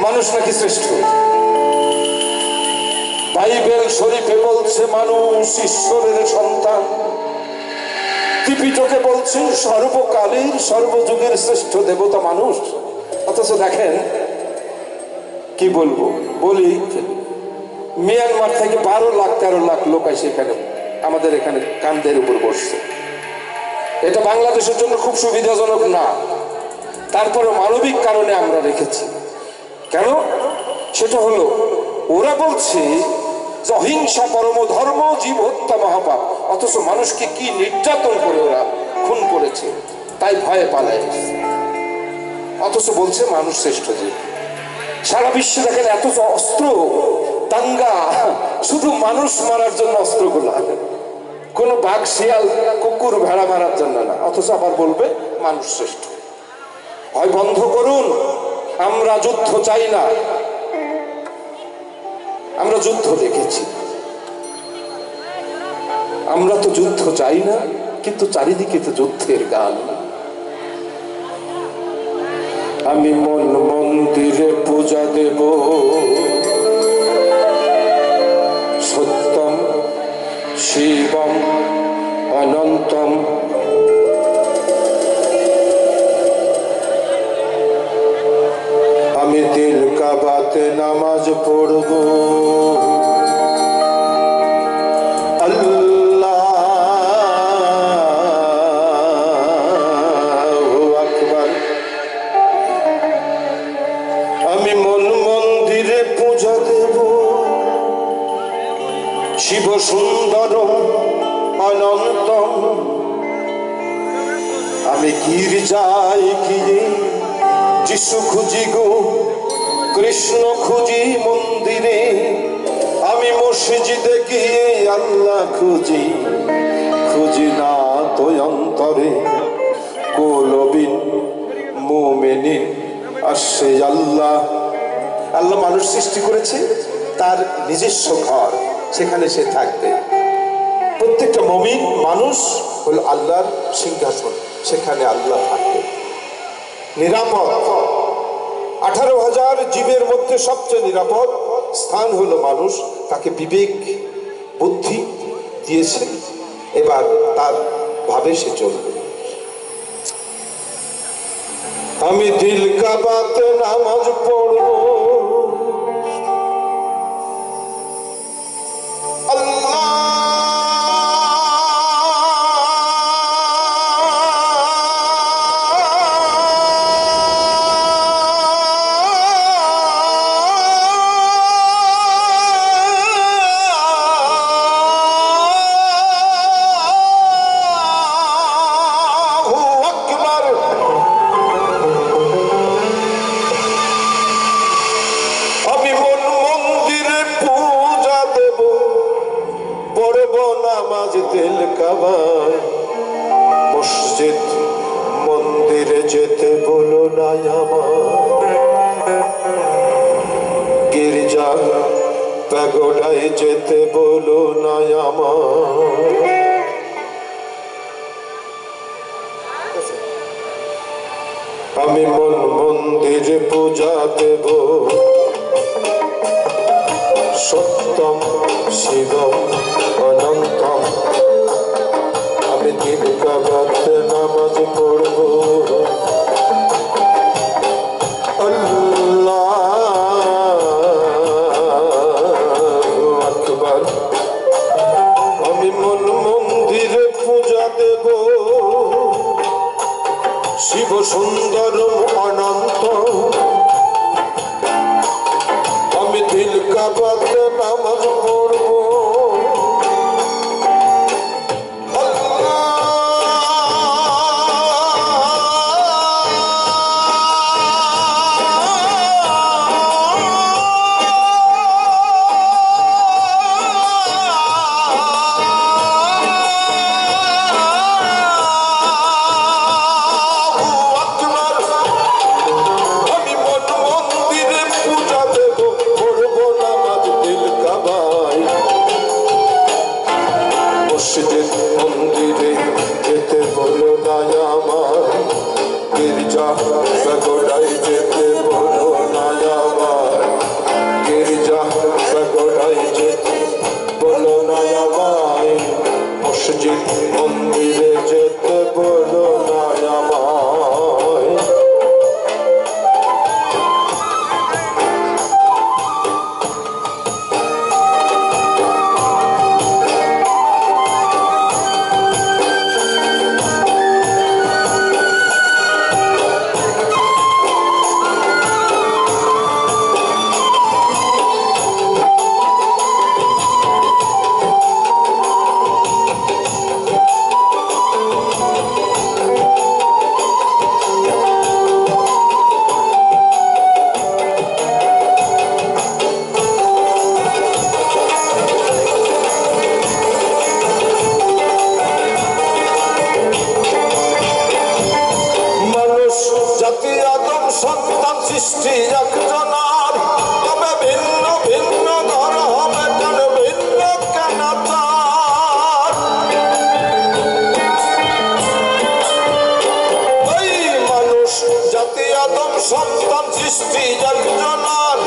মানুষ নাকি শ্রেষ্ঠ। বাইবেল শরীফে বলছে মানুষ ঈশ্বরের সন্তান, ত্রিপিটকে বলছে সর্বকালের সর্বযুগের শ্রেষ্ঠ দেবতা মানুষ। অথচ দেখেন কি বলবো, বলি মিয়ানমার থেকে 12 লাখ 13 লাখ লোক আসে এখানে, আমাদের এখানে কান্দের উপর বসছে। এটা বাংলাদেশের জন্য খুব সুবিধাজনক না, তারপরে মানবিক কারণে আমরা রেখেছি। কেন? সেটা হলো ওরা বলছে যে অহিংসা পরম ধর্ম, জীব হত্যা মহাপাপ, অথচ মানুষকে কি নির্যাতন করে ওরা খুন করেছে, তাই ভয়ে পালায়। অথচ বলছে মানুষ শ্রেষ্ঠ জীব। সারা বিশ্বে দেখেন এত অস্ত্র, দাঙ্গা শুধু মানুষ মারার জন্য অস্ত্রগুলা, কোনো বাঘ শিয়াল কুকুর ভেড়া মারার জন্য না, অথচ আবার বলবে মানুষ শ্রেষ্ঠ। হয় বন্ধ করুন, আমরা যুদ্ধ চাই না। আমরা যুদ্ধ দেখেছি, আমরা তো যুদ্ধ চাই না, কিন্তু চারিদিকে তো যুদ্ধের গান। আমি মন মন্দিরে পূজা দেব, সত্যম শিবম অনন্তম। আমি দিল কাবাতে নামাজ পড়ব, আল্লাহু আকবার। আমি মন মন্দিরে পূজা দেব, শিব সুন্দর অনন্তম। আমি গির্জায় গিয়ে যিশু খুঁজি গো, কৃষ্ণ খুঁজি মন্দিরে। আমি মসজিদে গিয়ে আল্লাহ খুঁজি, খুঁজি না তো অন্তরে। কলবিন মুমিনিন আসে আল্লাহ। আল্লাহ মানুষ সৃষ্টি করেছে, তার নিজস্ব ঘর, সেখানে সে থাকবে। প্রত্যেকটা মুমিন মানুষ হলো আল্লাহর সিংহাসন, সেখানে আল্লাহ থাকবে নিরাপদ। 18,000 জীবের মধ্যে সবচেয়ে নিরাপদ স্থান হলো মানুষ। তাকে বিবেক বুদ্ধি দিয়েছে, এবার তার ভাবে সে চলবে। আমি দিল কাবাতে নামাজ পড়ব, দিল কাবায়। মসজিদ মন্দিরে যেতে বলো না আমার, গির্জা প্যাগোডায় যেতে বলো না আমার। আমি মন মন্দিরে পূজা দেব, সত্যম শিবম অনন্তম। আমি দিল কাবাতে নামাজ পড়ব, আল্লাহু আকবার। আমি মন মন্দিরে পূজা দেব, শিব সুন্দর অনন্ত। আমি দিল কাবাতে নামাজ পড়ব, সৃষ্টি একজনার,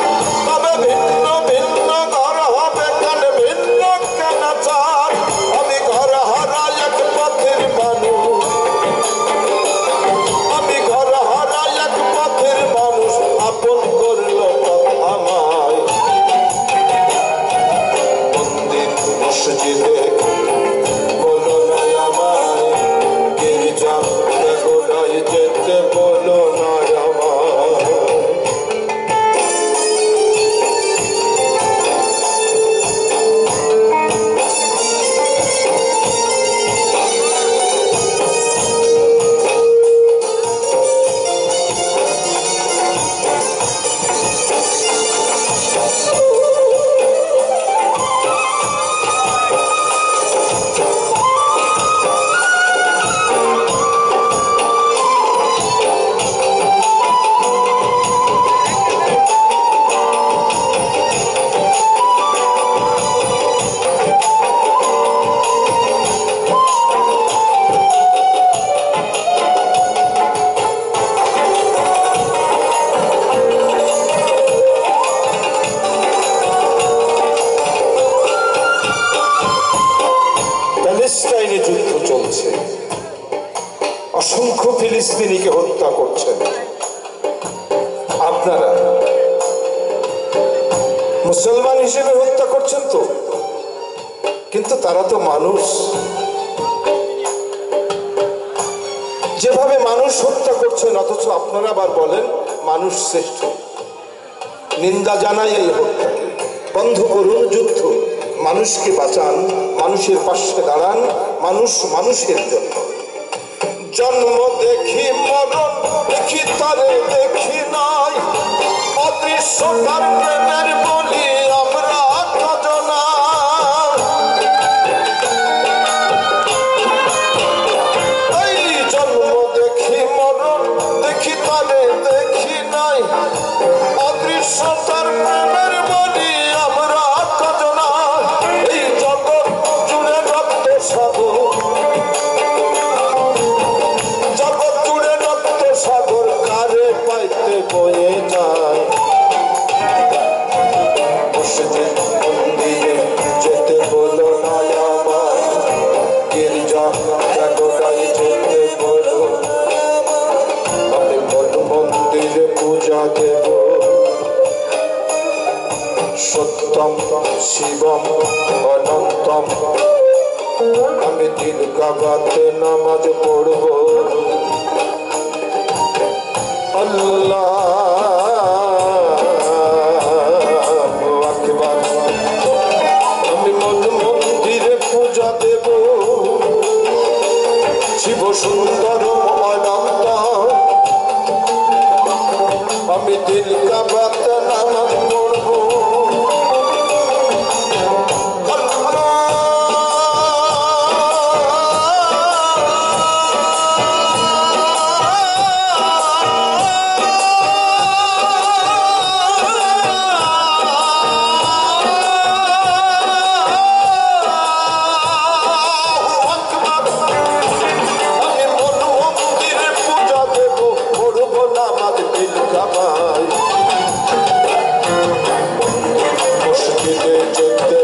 তবে ভিন্ন ভিন্ন ঘর হবে কেন, ভিন্ন কেন চার। আমি ঘর হারা এক পথের মানুষ, আমি ঘর হারা এক পথের মানুষ, আপন করলো আমায়। মন্দির মসজিদে বলো না আমায়, গির্জা গোড়ায় যেতে বলো না আমায়। প্যালেস্টাইনে যুদ্ধ চলছে, অসংখ্য ফিলিস্তিনিকে হত্যা করছেন। আপনারা মুসলমান হিসেবে হত্যা করছেন তো, কিন্তু তারা তো মানুষ। যেভাবে মানুষ হত্যা করছেন, অথচ আপনারা আবার বলেন মানুষ শ্রেষ্ঠ। নিন্দা জানাই এই হত্যাকে। বন্ধ করুন যুদ্ধ, মানুষকে বাঁচান, মানুষের পাশে দাঁড়ান, মানুষ মানুষের জন্য। জন্ম দেখি মরণ দেখি তারে দেখি নাই, অদৃশ্য তার প্রেমের বলি আমরা কজনা। এই জন্ম দেখি মরণ দেখি তারে দেখি নাই, অদৃশ্য তার প্রেমের বলি আমরা কজনা। এই জগৎ জুড়ে রক্ত সাগর, জগৎ জুড়ে রক্ত সাগর, কারে পাইতে বয়ে যায়। মসজিদ মন্দিরে যেতে বলো না আমায়, গির্জা জাগরায় যেতে বলো। আমি মঠ মন্দিরে পূজা দেব, সত্যম শিবম অনন্তম। আমি দিল কাবাতে নামাজ পড়ব, আল্লাহু আকবার। আমি মন মন্দিরে পূজা দেব, শিব সুন্দর অনন্ত। আমি দিল কাবাতে নামাজ পড়ব, মসজিদে যেতে